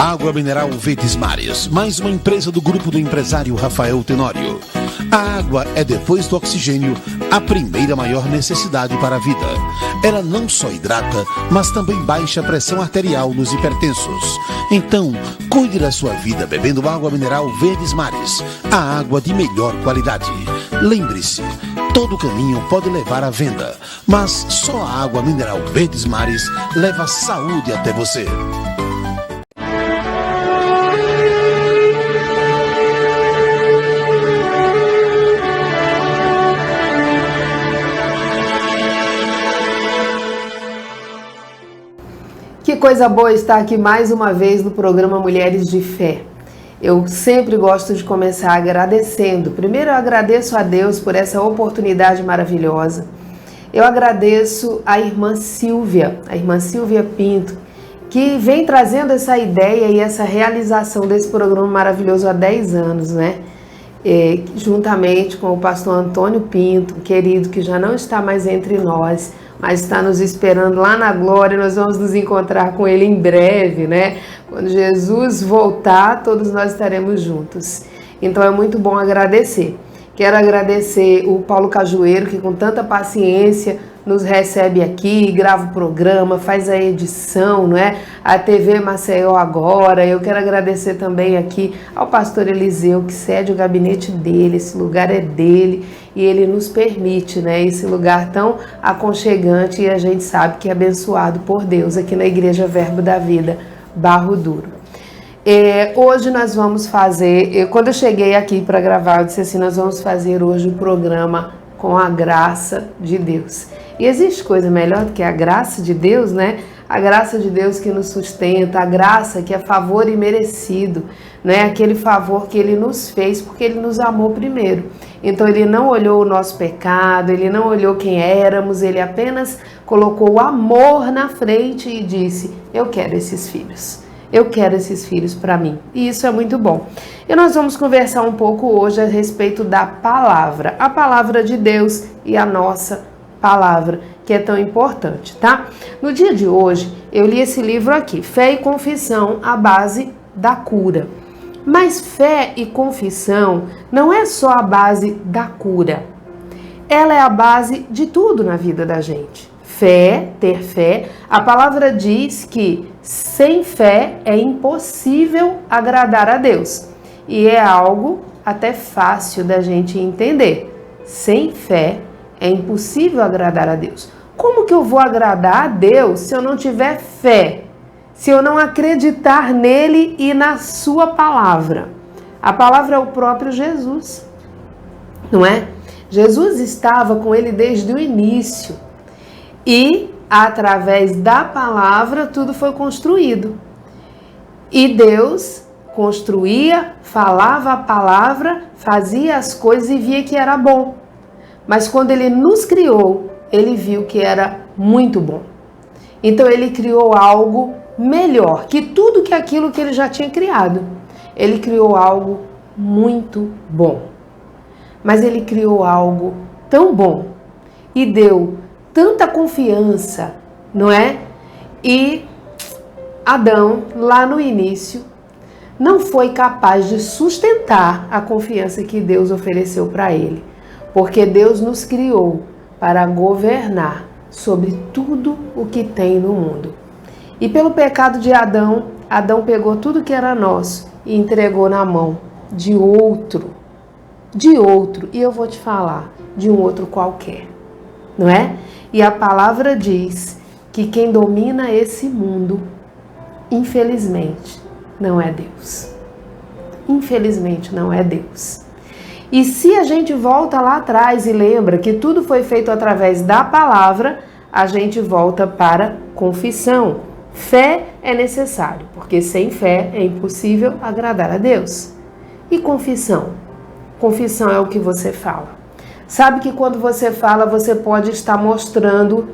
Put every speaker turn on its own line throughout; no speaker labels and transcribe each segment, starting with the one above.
Água mineral Verdes Mares, mais uma empresa do grupo do empresário Rafael Tenório. A água é, depois do oxigênio, a primeira maior necessidade para a vida. Ela não só hidrata, mas também baixa a pressão arterial nos hipertensos. Então, cuide da sua vida bebendo água mineral Verdes Mares, a água de melhor qualidade. Lembre-se, todo caminho pode levar à venda, mas só a água mineral Verdes Mares leva saúde até você.
Que coisa boa estar aqui mais uma vez no programa Mulheres de Fé. Eu sempre gosto de começar agradecendo. Primeiro eu agradeço a Deus por essa oportunidade maravilhosa. Eu agradeço a irmã Silvia Pinto, que vem trazendo essa ideia e essa realização desse programa maravilhoso há 10 anos, né? Juntamente com o pastor Antônio Pinto, querido, que já não está mais entre nós, mas está nos esperando lá na glória. Nós vamos nos encontrar com ele em breve, né? Quando Jesus voltar, todos nós estaremos juntos. Então é muito bom agradecer. Quero agradecer o Paulo Cajueiro, que com tanta paciência nos recebe aqui, grava o programa, faz a edição, não é? A TV Maceió agora. Eu quero agradecer também aqui ao pastor Eliseu, que cede o gabinete dele, esse lugar é dele e ele nos permite, né? Esse lugar tão aconchegante, e a gente sabe que é abençoado por Deus aqui na Igreja Verbo da Vida, Barro Duro. Hoje nós vamos fazer, quando eu cheguei aqui para gravar, eu disse assim, nós vamos fazer hoje um programa com a graça de Deus. E existe coisa melhor do que a graça de Deus, né? A graça de Deus que nos sustenta, a graça que é favor imerecido, né? Aquele favor que Ele nos fez porque Ele nos amou primeiro. Então Ele não olhou o nosso pecado, Ele não olhou quem éramos, Ele apenas colocou o amor na frente e disse, eu quero esses filhos. Eu quero esses filhos para mim. E isso é muito bom. E nós vamos conversar um pouco hoje a respeito da palavra. A palavra de Deus e a nossa palavra, que é tão importante, tá? No dia de hoje, eu li esse livro aqui, Fé e Confissão, a base da cura. Mas fé e confissão não é só a base da cura. Ela é a base de tudo na vida da gente. Fé, ter fé, a palavra diz que sem fé é impossível agradar a Deus. E é algo até fácil da gente entender. Sem fé é impossível agradar a Deus. Como que eu vou agradar a Deus se eu não tiver fé? Se eu não acreditar nele e na sua palavra? A palavra é o próprio Jesus, não é? Jesus estava com ele desde o início. E através da palavra tudo foi construído. E Deus construía, falava a palavra, fazia as coisas e via que era bom. Mas quando Ele nos criou, Ele viu que era muito bom. Então Ele criou algo melhor que tudo que aquilo que Ele já tinha criado. Ele criou algo muito bom. Mas Ele criou algo tão bom e deu tanta confiança, não é? E Adão, lá no início, não foi capaz de sustentar a confiança que Deus ofereceu para ele, porque Deus nos criou para governar sobre tudo o que tem no mundo. E pelo pecado de Adão, Adão pegou tudo que era nosso e entregou na mão de outro, e eu vou te falar, de um outro qualquer, não é? E a palavra diz que quem domina esse mundo, infelizmente, não é Deus. Infelizmente, não é Deus. E se a gente volta lá atrás e lembra que tudo foi feito através da palavra, a gente volta para confissão. Fé é necessário, porque sem fé é impossível agradar a Deus. E confissão? Confissão é o que você fala. Sabe que quando você fala, você pode estar mostrando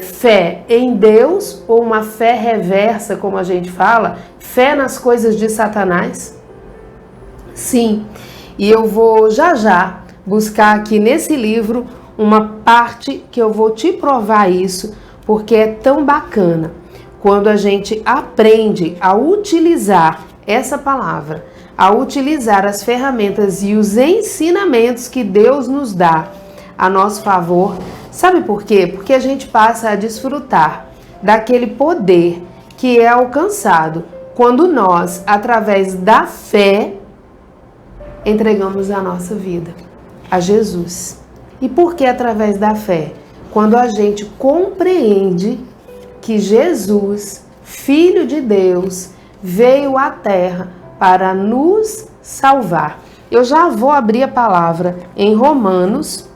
fé em Deus ou uma fé reversa, como a gente fala, fé nas coisas de Satanás? Sim, e eu vou já buscar aqui nesse livro uma parte que eu vou te provar isso, porque é tão bacana. quando a gente aprende a utilizar essa palavra, a utilizar as ferramentas e os ensinamentos que Deus nos dá a nosso favor. Sabe por quê? Porque a gente passa a desfrutar daquele poder que é alcançado quando nós, através da fé, entregamos a nossa vida a Jesus. E por que através da fé? Quando a gente compreende que Jesus, Filho de Deus, veio à Terra para nos salvar. Eu já vou abrir a palavra em Romanos,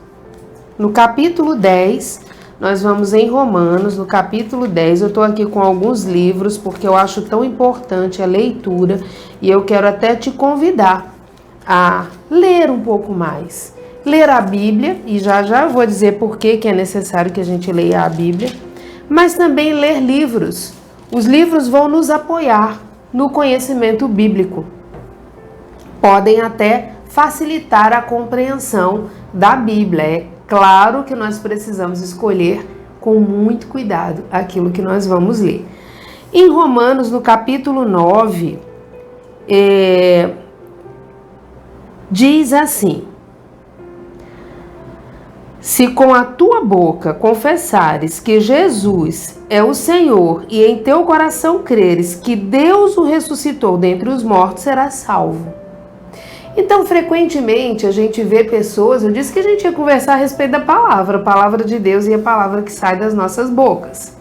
no capítulo 10. Nós vamos em Romanos, no capítulo 10. Eu estou aqui com alguns livros, porque eu acho tão importante a leitura, e eu quero até te convidar a ler um pouco mais. Ler a Bíblia, e já vou dizer por que é necessário que a gente leia a Bíblia, mas também ler livros. Os livros vão nos apoiar no conhecimento bíblico. Podem até facilitar a compreensão da Bíblia. É claro que nós precisamos escolher com muito cuidado aquilo que nós vamos ler. Em Romanos, no capítulo 9, diz assim: se com a tua boca confessares que Jesus é o Senhor e em teu coração creres que Deus o ressuscitou dentre os mortos, serás salvo. Então, frequentemente, a gente vê pessoas, eu disse que a gente ia conversar a respeito da palavra de Deus e a palavra que sai das nossas bocas.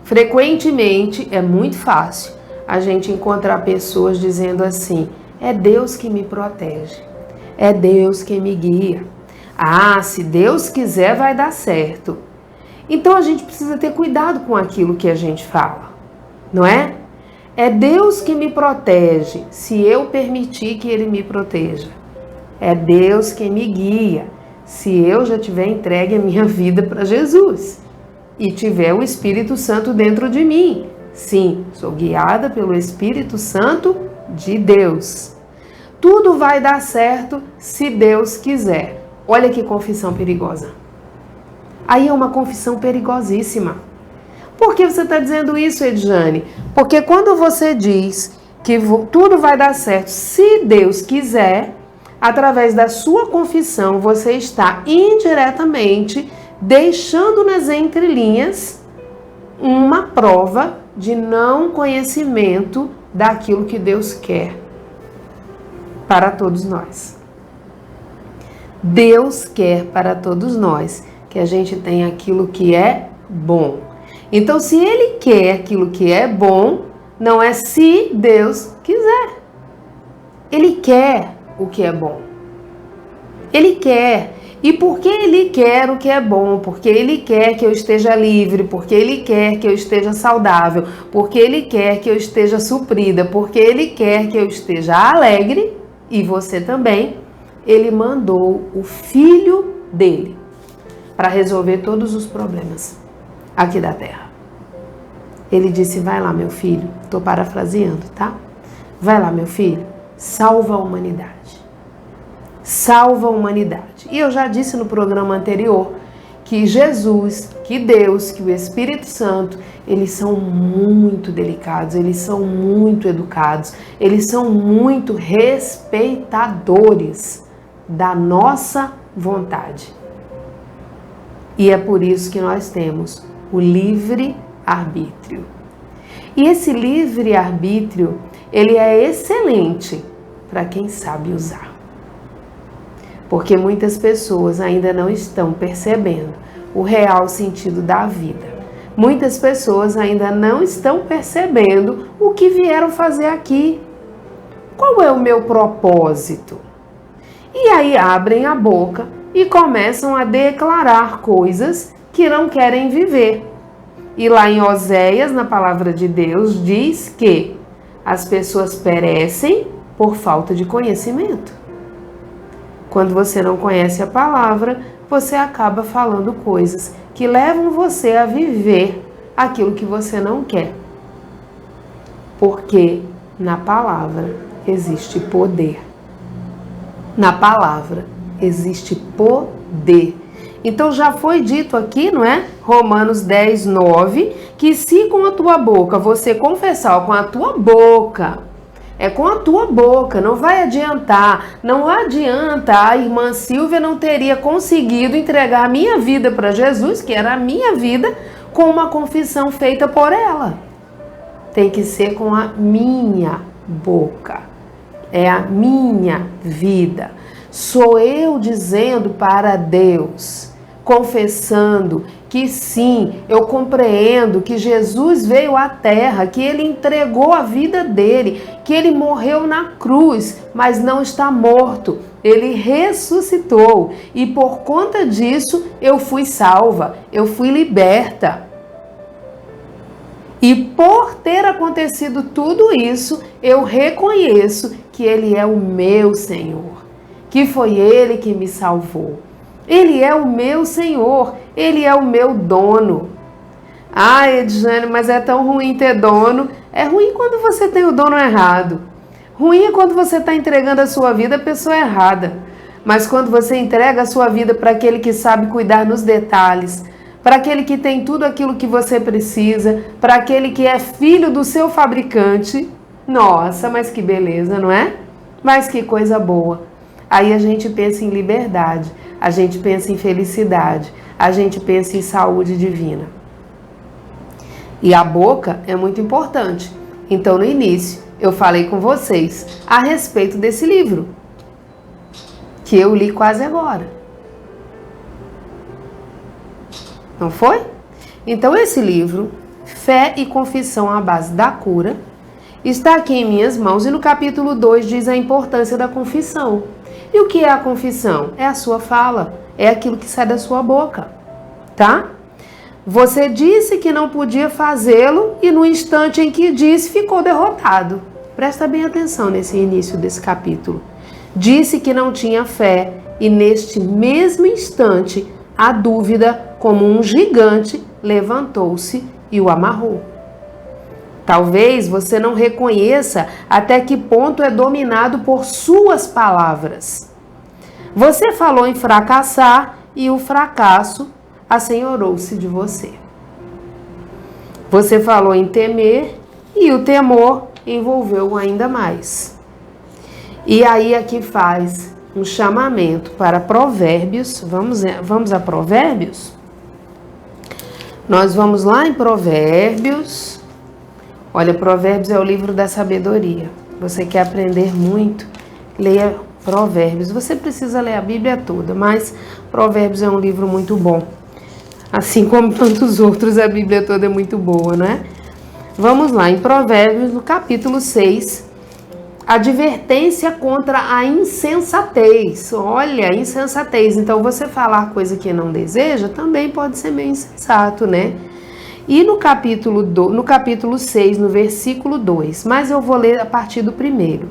Frequentemente, é muito fácil a gente encontrar pessoas dizendo assim: é Deus que me protege, é Deus que me guia. Ah, se Deus quiser vai dar certo. Então a gente precisa ter cuidado com aquilo que a gente fala, não é? É Deus que me protege, se eu permitir que Ele me proteja. É Deus que me guia, se eu já tiver entregue a minha vida para Jesus e tiver o Espírito Santo dentro de mim. Sim, sou guiada pelo Espírito Santo de Deus. Tudo vai dar certo se Deus quiser. Olha que confissão perigosa. Aí é uma confissão perigosíssima. Por que você está dizendo isso, Edjane? Porque quando você diz que tudo vai dar certo se Deus quiser, através da sua confissão, você está indiretamente deixando nas entrelinhas uma prova de não conhecimento daquilo que Deus quer para todos nós. Deus quer para todos nós que a gente tenha aquilo que é bom. Então, se Ele quer aquilo que é bom, não é se Deus quiser. Ele quer o que é bom. Ele quer. E por que Ele quer o que é bom? Porque Ele quer que eu esteja livre, porque Ele quer que eu esteja saudável, porque Ele quer que eu esteja suprida, porque Ele quer que eu esteja alegre, e você também. Ele mandou o Filho dele para resolver todos os problemas aqui da terra. Ele disse: vai lá, meu filho, estou parafraseando, tá? Vai lá, meu filho, salva a humanidade. Salva a humanidade. E eu já disse no programa anterior que Jesus, que Deus, que o Espírito Santo, eles são muito delicados, eles são muito educados, eles são muito respeitadores da nossa vontade. E é por isso que nós temos o livre-arbítrio. E esse livre-arbítrio, ele é excelente para quem sabe usar. Porque muitas pessoas ainda não estão percebendo o real sentido da vida. Muitas pessoas ainda não estão percebendo o que vieram fazer aqui. Qual é o meu propósito? E aí abrem a boca e começam a declarar coisas que não querem viver. E lá em Oséias, na palavra de Deus, diz que as pessoas perecem por falta de conhecimento. Quando você não conhece a palavra, você acaba falando coisas que levam você a viver aquilo que você não quer. Porque na palavra existe poder. Na palavra existe poder. Então já foi dito aqui, não é? Romanos 10, 9, que se com a tua boca você confessar, com a tua boca, é com a tua boca, não vai adiantar, não adianta, a irmã Silvia não teria conseguido entregar a minha vida para Jesus, que era a minha vida, com uma confissão feita por ela. Tem que ser com a minha boca, é a minha vida. Sou eu dizendo para Deus, confessando que sim, eu compreendo que Jesus veio à terra, que ele entregou a vida dele, que ele morreu na cruz, mas não está morto. Ele ressuscitou e por conta disso eu fui salva, eu fui liberta. E por ter acontecido tudo isso, eu reconheço que ele é o meu Senhor, que foi ele que me salvou. Ele é o meu Senhor, ele é o meu dono. Ah, Edjane, mas é tão ruim ter dono. É ruim quando você tem o dono errado. Ruim é quando você está entregando a sua vida à pessoa errada. Mas quando você entrega a sua vida para aquele que sabe cuidar nos detalhes, para aquele que tem tudo aquilo que você precisa, para aquele que é filho do seu fabricante, nossa, mas que beleza, não é? Mas que coisa boa. Aí a gente pensa em liberdade, a gente pensa em felicidade, a gente pensa em saúde divina. E a boca é muito importante. Então, no início, eu falei com vocês a respeito desse livro, que eu li quase agora. Não foi? Então, esse livro, Fé e Confissão à Base da Cura, está aqui em minhas mãos e no capítulo 2 diz a importância da confissão. E o que é a confissão? É a sua fala, é aquilo que sai da sua boca, tá? Você disse que não podia fazê-lo e no instante em que disse, ficou derrotado. Presta bem atenção nesse início desse capítulo. Disse que não tinha fé e neste mesmo instante a dúvida, como um gigante, levantou-se e o amarrou. Talvez você não reconheça até que ponto é dominado por suas palavras. Você falou em fracassar e o fracasso assenhorou-se de você. Você falou em temer e o temor envolveu ainda mais. E aí aqui faz um chamamento para Provérbios. Vamos a Provérbios? Nós vamos lá em Provérbios. Olha, Provérbios é o livro da sabedoria. Você quer aprender muito? Leia Provérbios. Você precisa ler a Bíblia toda, mas Provérbios é um livro muito bom. Assim como tantos outros, a Bíblia toda é muito boa, né? Vamos lá, em Provérbios, no capítulo 6, advertência contra a insensatez. Olha, insensatez. Então, você falar coisa que não deseja também pode ser meio insensato, né? E no capítulo 6, no versículo 2, mas eu vou ler a partir do primeiro.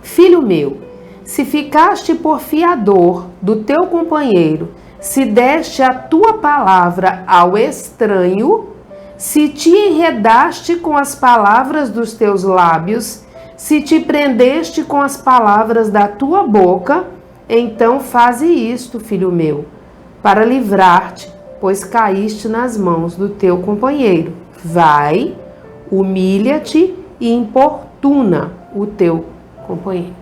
Filho meu, se ficaste por fiador do teu companheiro, se deste a tua palavra ao estranho, se te enredaste com as palavras dos teus lábios, se te prendeste com as palavras da tua boca, então faze isto, filho meu, para livrar-te, pois caíste nas mãos do teu companheiro. Vai, humilha-te e importuna o teu companheiro.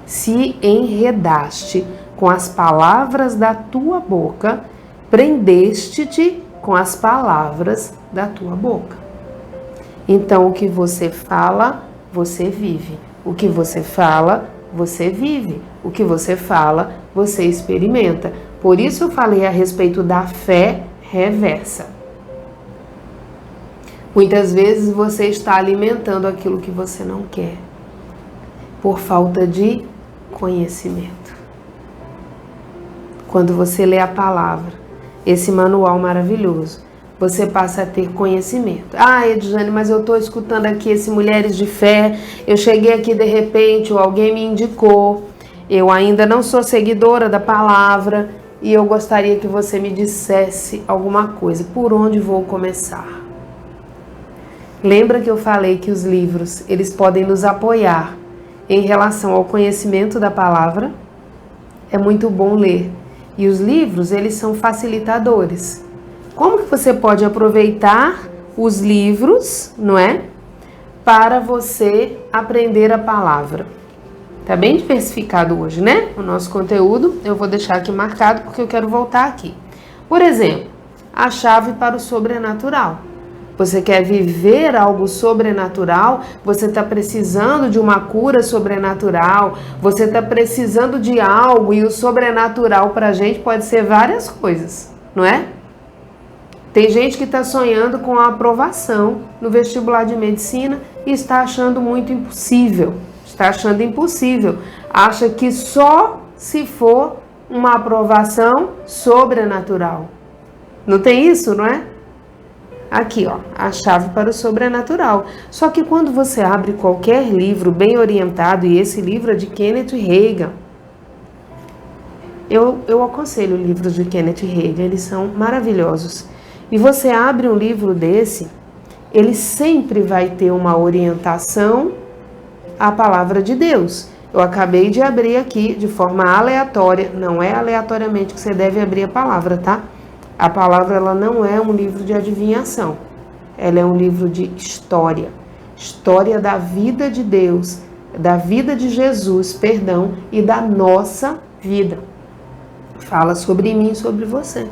Se enredaste com as palavras da tua boca, prendeste-te com as palavras da tua boca. Então, o que você fala, você vive. O que você fala, você vive. O que você fala, você experimenta. Por isso eu falei a respeito da fé reversa. Muitas vezes você está alimentando aquilo que você não quer, por falta de conhecimento. Quando você lê a palavra, esse manual maravilhoso, você passa a ter conhecimento. Ah, Edjane, mas eu estou escutando aqui esse Mulheres de Fé, eu cheguei aqui de repente, ou alguém me indicou, eu ainda não sou seguidora da palavra e eu gostaria que você me dissesse alguma coisa. Por onde vou começar? Lembra que eu falei que os livros, eles podem nos apoiar em relação ao conhecimento da palavra? É muito bom ler. E os livros, eles são facilitadores. Como que você pode aproveitar os livros, não é? Para você aprender a palavra. Tá bem diversificado hoje, né? O nosso conteúdo, eu vou deixar aqui marcado porque eu quero voltar aqui. Por exemplo, a chave para o sobrenatural. Você quer viver algo sobrenatural? Você está precisando de uma cura sobrenatural? Você está precisando de algo, e o sobrenatural para a gente pode ser várias coisas, não é? Tem gente que está sonhando com a aprovação no vestibular de medicina e está achando muito impossível. Está achando impossível. Acha que só se for uma aprovação sobrenatural. Não tem isso, não é? Aqui, ó, a chave para o sobrenatural. Só que quando você abre qualquer livro bem orientado, e esse livro é de Kenneth Hagin, eu aconselho livros de Kenneth Hagin, eles são maravilhosos. E você abre um livro desse, ele sempre vai ter uma orientação à palavra de Deus. Eu acabei de abrir aqui de forma aleatória, não é aleatoriamente que você deve abrir a palavra, tá? A palavra, ela não é um livro de adivinhação, ela é um livro de história. História da vida de Deus, da vida de Jesus, perdão, e da nossa vida. Fala sobre mim e sobre você.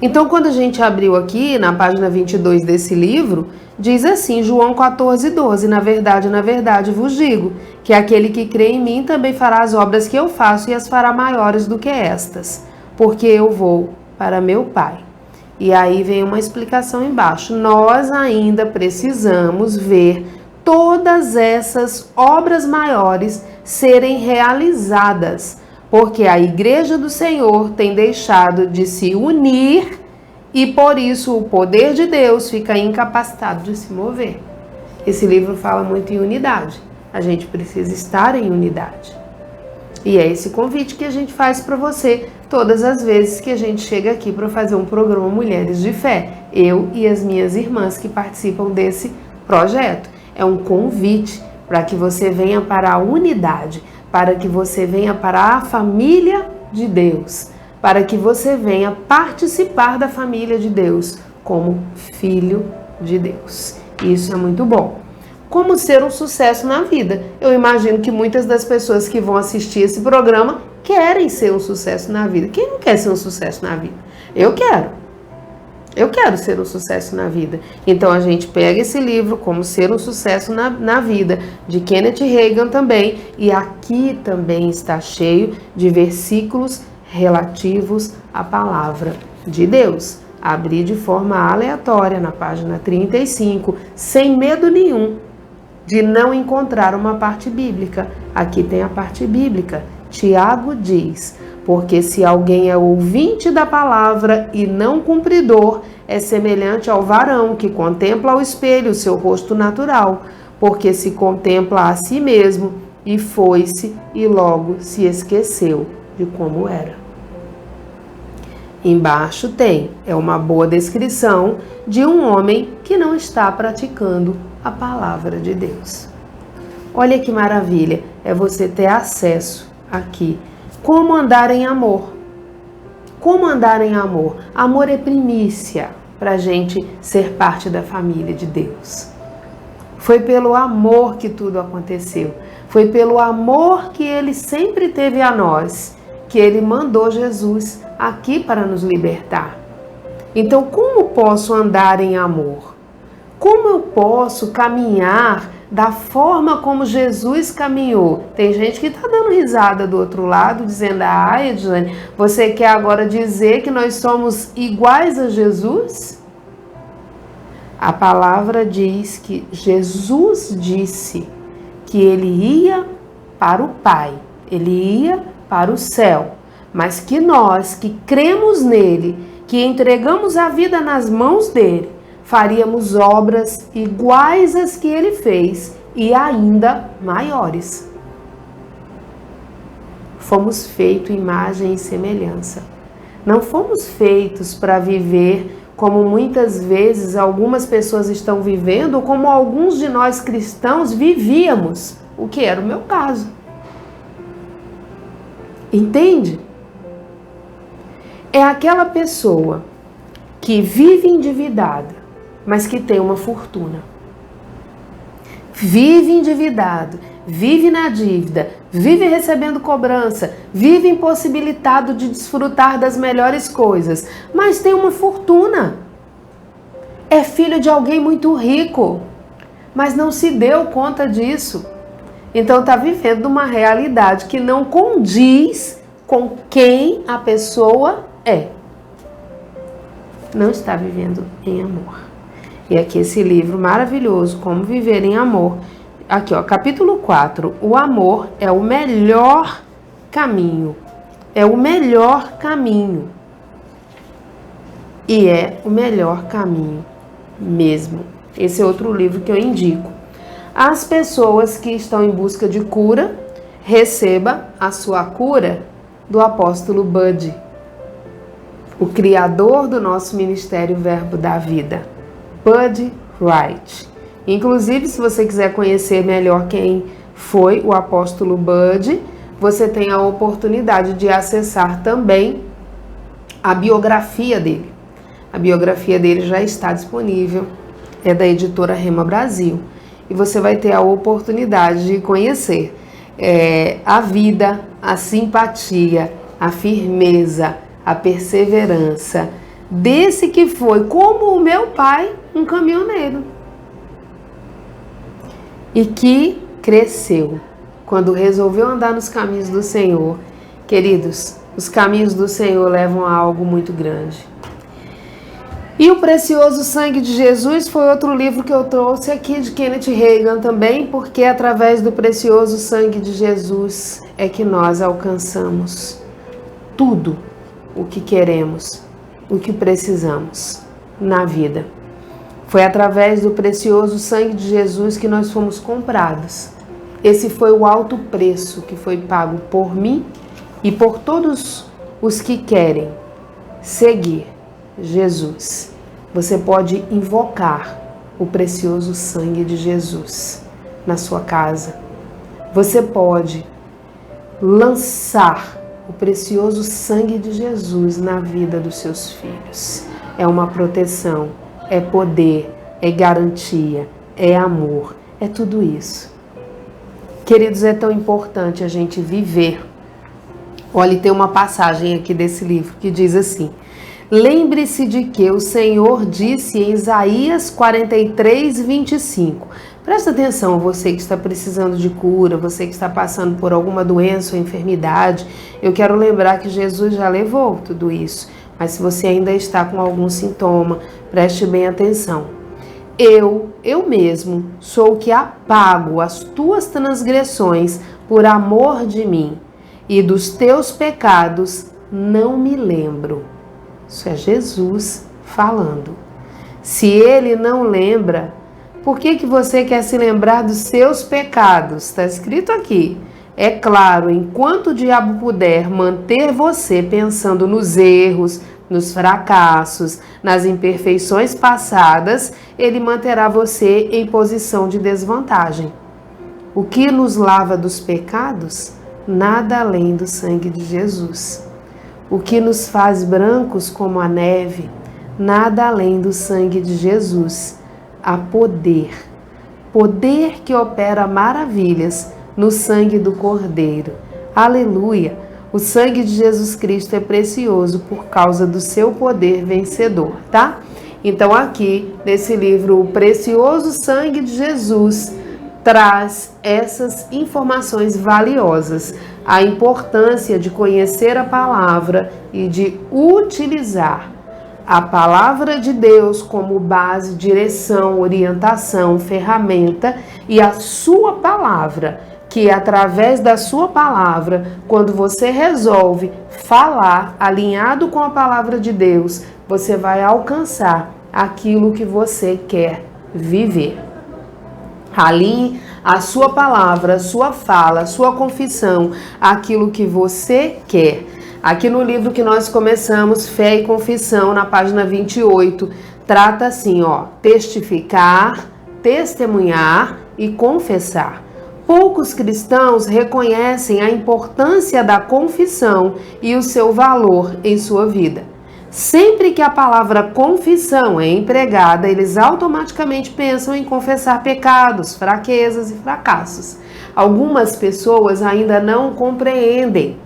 Então, quando a gente abriu aqui, na página 22 desse livro, diz assim, João 14:12, na verdade vos digo, que aquele que crê em mim também fará as obras que eu faço e as fará maiores do que estas, porque eu vou para meu Pai. E aí vem uma explicação embaixo. Nós ainda precisamos ver todas essas obras maiores serem realizadas, porque a Igreja do Senhor tem deixado de se unir e por isso o poder de Deus fica incapacitado de se mover. Esse livro fala muito em unidade. A gente precisa estar em unidade. E é esse convite que a gente faz para você todas as vezes que a gente chega aqui para fazer um programa Mulheres de Fé. Eu e as minhas irmãs que participam desse projeto. É um convite para que você venha para a unidade, para que você venha para a família de Deus, para que você venha participar da família de Deus como filho de Deus. Isso é muito bom. Como ser um sucesso na vida? Eu imagino que muitas das pessoas que vão assistir esse programa querem ser um sucesso na vida. Quem não quer ser um sucesso na vida? Eu quero. Eu quero ser um sucesso na vida. Então a gente pega esse livro, Como Ser um Sucesso na Vida, de Kenneth Hagin também, e aqui também está cheio de versículos relativos à palavra de Deus. Abri de forma aleatória na página 35, sem medo nenhum de não encontrar uma parte bíblica. Aqui tem a parte bíblica. Tiago diz: porque se alguém é ouvinte da palavra e não cumpridor, é semelhante ao varão que contempla ao espelho o seu rosto natural, porque se contempla a si mesmo e foi-se e logo se esqueceu de como era. Embaixo é uma boa descrição de um homem que não está praticando a palavra de Deus. Olha que maravilha, é você ter acesso aqui. Como andar em amor? Como andar em amor? Amor é primícia para a gente ser parte da família de Deus. Foi pelo amor que tudo aconteceu. Foi pelo amor que Ele sempre teve a nós, que Ele mandou Jesus aqui para nos libertar. Então, como posso andar em amor? Como eu posso caminhar da forma como Jesus caminhou? Tem gente que está dando risada do outro lado, dizendo: ah, Edjane, você quer agora dizer que nós somos iguais a Jesus? A palavra diz que Jesus disse que Ele ia para o Pai, Ele ia para o céu, mas que nós que cremos nele, que entregamos a vida nas mãos dele, faríamos obras iguais às que ele fez e ainda maiores. Fomos feitos imagem e semelhança. Não fomos feitos para viver como muitas vezes algumas pessoas estão vivendo, ou como alguns de nós cristãos vivíamos, o que era o meu caso. Entende? é aquela pessoa que vive endividada, mas que tem uma fortuna. Vive endividado, vive na dívida, vive recebendo cobrança, vive impossibilitado de desfrutar das melhores coisas, mas tem uma fortuna. É filho de alguém muito rico, mas não se deu conta disso. Então está vivendo uma realidade que não condiz com quem a pessoa é. Não está vivendo em amor. E aqui esse livro maravilhoso, Como Viver em Amor. Aqui, ó, capítulo 4. O amor é o melhor caminho. É o melhor caminho. E é o melhor caminho mesmo. Esse é outro livro que eu indico. As pessoas que estão em busca de cura, receba a sua cura do apóstolo Bud, o criador do nosso ministério Verbo da Vida, Bud Wright. Inclusive, se você quiser conhecer melhor quem foi o apóstolo Bud, você tem a oportunidade de acessar também a biografia dele. A biografia dele já está disponível, é da editora Rema Brasil. E você vai ter a oportunidade de conhecer a vida, a simpatia, a firmeza, a perseverança desse que foi, como o meu pai, um caminhoneiro. E que cresceu quando resolveu andar nos caminhos do Senhor. Queridos, os caminhos do Senhor levam a algo muito grande. E O Precioso Sangue de Jesus foi outro livro que eu trouxe aqui de Kenneth Hagin também, porque através do precioso sangue de Jesus é que nós alcançamos tudo o que queremos, o que precisamos na vida. Foi através do precioso sangue de Jesus que nós fomos comprados. Esse foi o alto preço que foi pago por mim e por todos os que querem seguir Jesus. Você pode invocar o precioso sangue de Jesus na sua casa. Você pode lançar o precioso sangue de Jesus na vida dos seus filhos. É uma proteção, é poder, é garantia, é amor, é tudo isso. Queridos, é tão importante a gente viver. Olha, tem uma passagem aqui desse livro que diz assim: lembre-se de que o Senhor disse em Isaías 43, 25. Presta atenção, você que está precisando de cura, você que está passando por alguma doença ou enfermidade. Eu quero lembrar que Jesus já levou tudo isso. Mas se você ainda está com algum sintoma, preste bem atenção. Eu mesmo sou o que apago as tuas transgressões por amor de mim, e dos teus pecados não me lembro. Isso é Jesus falando. Se ele não lembra, por que você quer se lembrar dos seus pecados? Está escrito aqui. É claro, enquanto o diabo puder manter você pensando nos erros, nos fracassos, nas imperfeições passadas, ele manterá você em posição de desvantagem. O que nos lava dos pecados? Nada além do sangue de Jesus. O que nos faz brancos como a neve? Nada além do sangue de Jesus. Há poder. Poder que opera maravilhas no sangue do Cordeiro. Aleluia! O sangue de Jesus Cristo é precioso por causa do seu poder vencedor, tá? Então aqui, nesse livro, O Precioso Sangue de Jesus traz essas informações valiosas. A importância de conhecer a palavra e de utilizar a palavra de Deus como base, direção, orientação, ferramenta, e a sua palavra, que através da sua palavra, quando você resolve falar alinhado com a palavra de Deus, você vai alcançar aquilo que você quer viver. Alinhe a sua palavra, a sua fala, a sua confissão, aquilo que você quer. Aqui no livro que nós começamos, Fé e Confissão, na página 28, trata assim, ó: testificar, testemunhar e confessar. Poucos cristãos reconhecem a importância da confissão e o seu valor em sua vida. Sempre que a palavra confissão é empregada, eles automaticamente pensam em confessar pecados, fraquezas e fracassos. Algumas pessoas ainda não compreendem,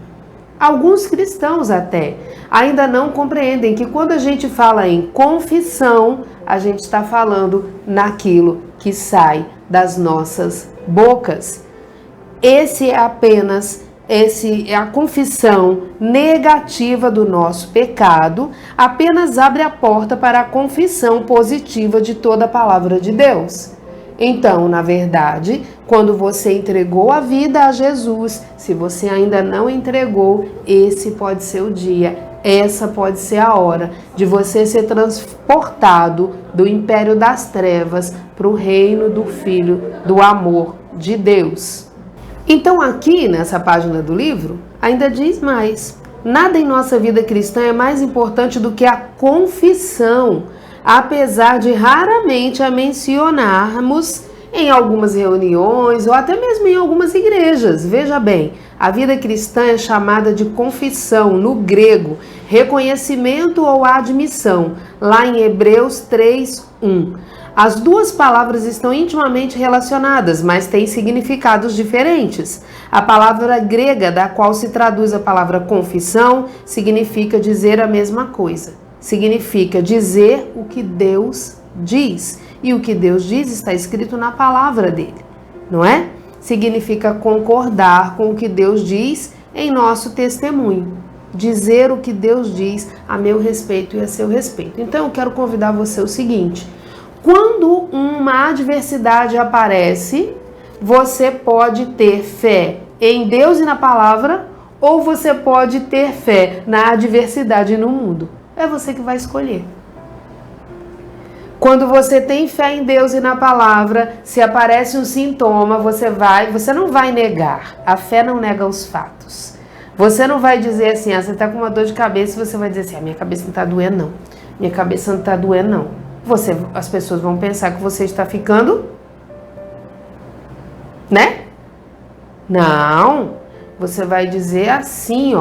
alguns cristãos até, ainda não compreendem que quando a gente fala em confissão, a gente está falando naquilo que sai das nossas bocas. Esse é a confissão negativa do nosso pecado, apenas abre a porta para a confissão positiva de toda a palavra de Deus. Então, na verdade, quando você entregou a vida a Jesus, se você ainda não entregou, esse pode ser o dia, essa pode ser a hora de você ser transportado do império das trevas para o reino do Filho do amor de Deus. Então, aqui nessa página do livro, ainda diz mais. Nada em nossa vida cristã é mais importante do que a confissão, apesar de raramente a mencionarmos em algumas reuniões ou até mesmo em algumas igrejas. Veja bem, a vida cristã é chamada de confissão, no grego, reconhecimento ou admissão, lá em Hebreus 3:1. As duas palavras estão intimamente relacionadas, mas têm significados diferentes. A palavra grega, da qual se traduz a palavra confissão, significa dizer a mesma coisa. Significa dizer o que Deus diz. E o que Deus diz está escrito na palavra dele, não é? Significa concordar com o que Deus diz em nosso testemunho. Dizer o que Deus diz a meu respeito e a seu respeito. Então, eu quero convidar você o seguinte: quando uma adversidade aparece, você pode ter fé em Deus e na palavra, ou você pode ter fé na adversidade e no mundo. É você que vai escolher. Quando você tem fé em Deus e na palavra, se aparece um sintoma, você não vai negar. A fé não nega os fatos. Você não vai dizer assim, você está com uma dor de cabeça e você vai dizer assim, minha cabeça não está doendo não. Minha cabeça não está doendo não. As pessoas vão pensar que você está ficando, né? Não. Você vai dizer assim,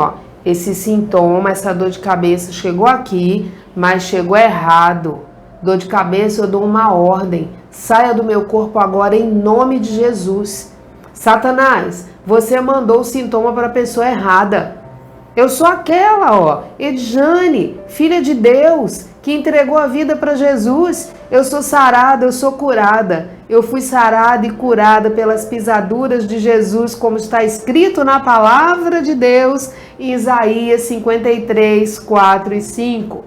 esse sintoma, essa dor de cabeça chegou aqui, mas chegou errado. Dor de cabeça, eu dou uma ordem. Saia do meu corpo agora em nome de Jesus. Satanás, você mandou o sintoma para a pessoa errada. Eu sou aquela, Edjane, filha de Deus, que entregou a vida para Jesus. Eu sou sarada, eu sou curada. Eu fui sarada e curada pelas pisaduras de Jesus, como está escrito na palavra de Deus, em Isaías 53, 4 e 5.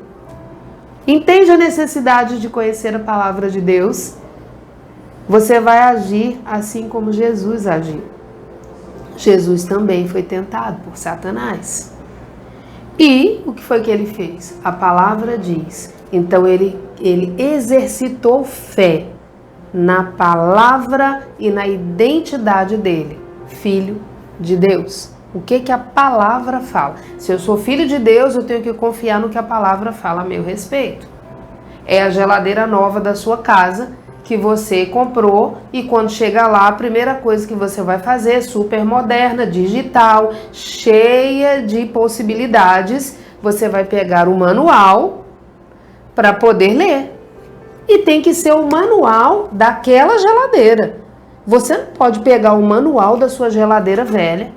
Entende a necessidade de conhecer a palavra de Deus? Você vai agir assim como Jesus agiu. Jesus também foi tentado por Satanás. E o que foi que ele fez? A palavra diz. Então ele exercitou fé na palavra e na identidade dele, filho de Deus. O que a palavra fala? Se eu sou filho de Deus, eu tenho que confiar no que a palavra fala a meu respeito. É a geladeira nova da sua casa que você comprou e quando chega lá, a primeira coisa que você vai fazer, super moderna, digital, cheia de possibilidades, você vai pegar o manual para poder ler. E tem que ser o manual daquela geladeira. Você não pode pegar o manual da sua geladeira velha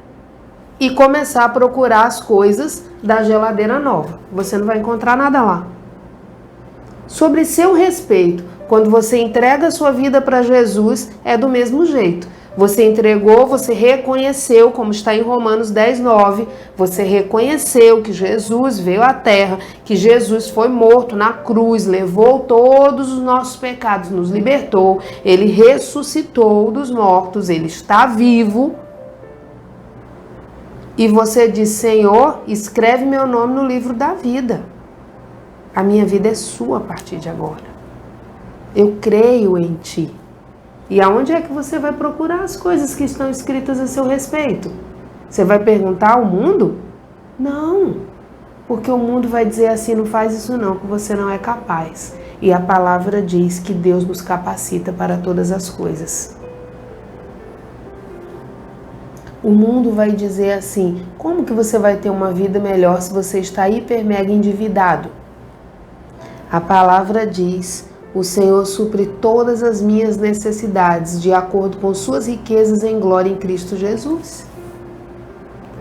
e começar a procurar as coisas da geladeira nova. Você não vai encontrar nada lá. Sobre seu respeito, quando você entrega a sua vida para Jesus, é do mesmo jeito. Você entregou, você reconheceu, como está em Romanos 10:9, você reconheceu que Jesus veio à terra, que Jesus foi morto na cruz, levou todos os nossos pecados, nos libertou, ele ressuscitou dos mortos, ele está vivo. E você diz, Senhor, escreve meu nome no livro da vida. A minha vida é sua a partir de agora. Eu creio em ti. E aonde é que você vai procurar as coisas que estão escritas a seu respeito? Você vai perguntar ao mundo? Não, porque o mundo vai dizer assim, não faz isso não, que você não é capaz. E a palavra diz que Deus nos capacita para todas as coisas. O mundo vai dizer assim: como que você vai ter uma vida melhor se você está hiper mega endividado? A palavra diz: o Senhor supre todas as minhas necessidades de acordo com suas riquezas em glória em Cristo Jesus.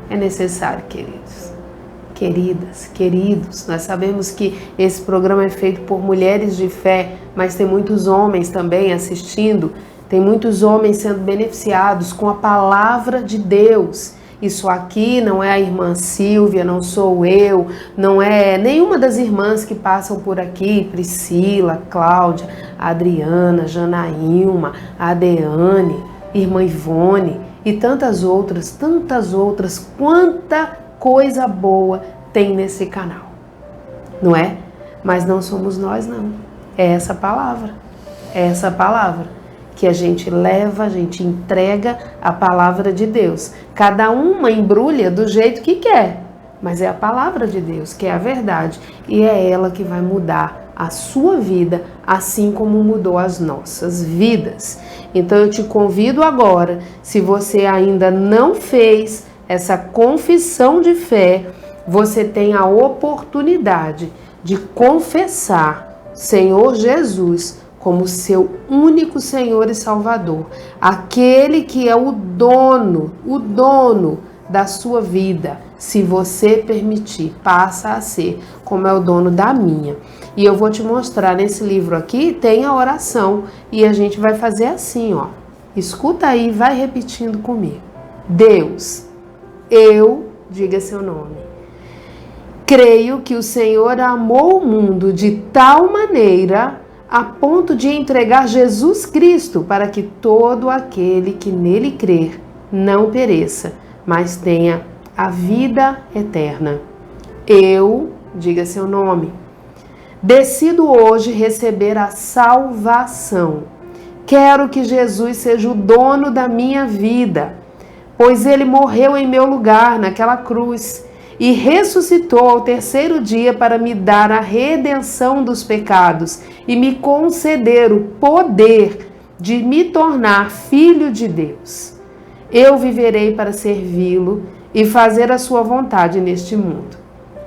É necessário, queridos, queridas, queridos, nós sabemos que esse programa é feito por mulheres de fé, mas tem muitos homens também assistindo, tem muitos homens sendo beneficiados com a palavra de Deus. Isso aqui não é a irmã Silvia, não sou eu, não é nenhuma das irmãs que passam por aqui, Priscila, Cláudia, Adriana, Janaílma, Adeane, irmã Ivone e tantas outras, quanta coisa boa tem nesse canal, não é? Mas não somos nós, não. É essa palavra que a gente leva, a gente entrega a palavra de Deus. Cada uma embrulha do jeito que quer, mas é a palavra de Deus, que é a verdade, e é ela que vai mudar a sua vida, assim como mudou as nossas vidas. Então eu te convido agora, se você ainda não fez essa confissão de fé, você tem a oportunidade de confessar Senhor Jesus como seu único Senhor e Salvador, aquele que é o dono da sua vida. Se você permitir, passa a ser como é o dono da minha. E eu vou te mostrar nesse livro aqui, tem a oração, e a gente vai fazer assim, ó. Escuta aí, vai repetindo comigo. Deus, diga seu nome. Creio que o Senhor amou o mundo de tal maneira a ponto de entregar Jesus Cristo para que todo aquele que nele crer não pereça, mas tenha a vida eterna. Diga seu nome, decido hoje receber a salvação. Quero que Jesus seja o dono da minha vida, pois ele morreu em meu lugar naquela cruz e ressuscitou ao terceiro dia para me dar a redenção dos pecados e me conceder o poder de me tornar filho de Deus. Eu viverei para servi-lo e fazer a sua vontade neste mundo.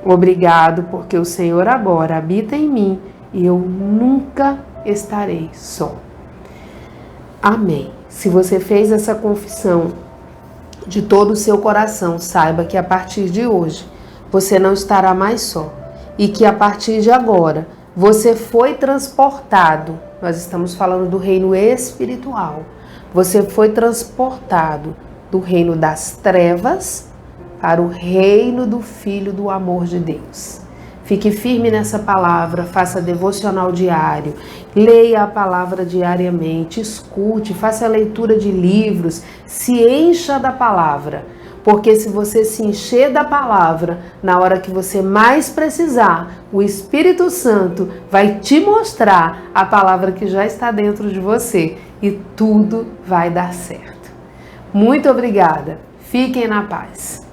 Obrigado, porque o Senhor agora habita em mim e eu nunca estarei só. Amém. Se você fez essa confissão de todo o seu coração, saiba que a partir de hoje você não estará mais só e que a partir de agora você foi transportado. Nós estamos falando do reino espiritual. Você foi transportado do reino das trevas para o reino do Filho do amor de Deus. Fique firme nessa palavra, faça devocional diário, leia a palavra diariamente, escute, faça a leitura de livros, se encha da palavra, porque se você se encher da palavra, na hora que você mais precisar, o Espírito Santo vai te mostrar a palavra que já está dentro de você e tudo vai dar certo. Muito obrigada, fiquem na paz.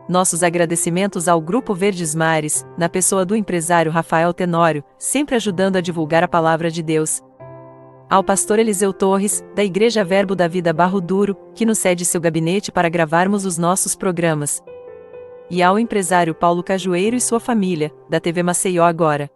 Nossos agradecimentos ao Grupo Verdes Mares, na pessoa do empresário Rafael Tenório, sempre ajudando a divulgar a palavra de Deus. Ao pastor Eliseu Torres, da Igreja Verbo da Vida Barro Duro, que nos cede seu gabinete para gravarmos os nossos programas. E ao empresário Paulo Cajueiro e sua família, da TV Maceió Agora.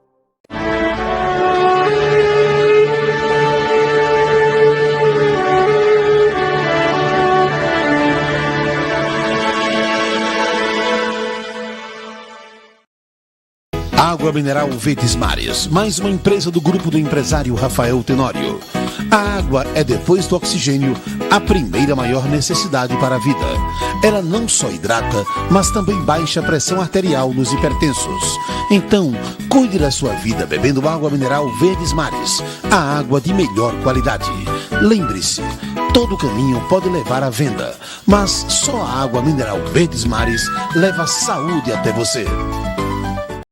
Água mineral Verdes Mares, mais uma empresa do grupo do empresário Rafael Tenório. A água é, depois do oxigênio, a primeira maior necessidade para a vida. Ela não só hidrata, mas também baixa a pressão arterial nos hipertensos. Então, cuide da sua vida bebendo água mineral Verdes Mares, a água de melhor qualidade. Lembre-se, todo caminho pode levar à venda, mas só a água mineral Verdes Mares leva saúde até você.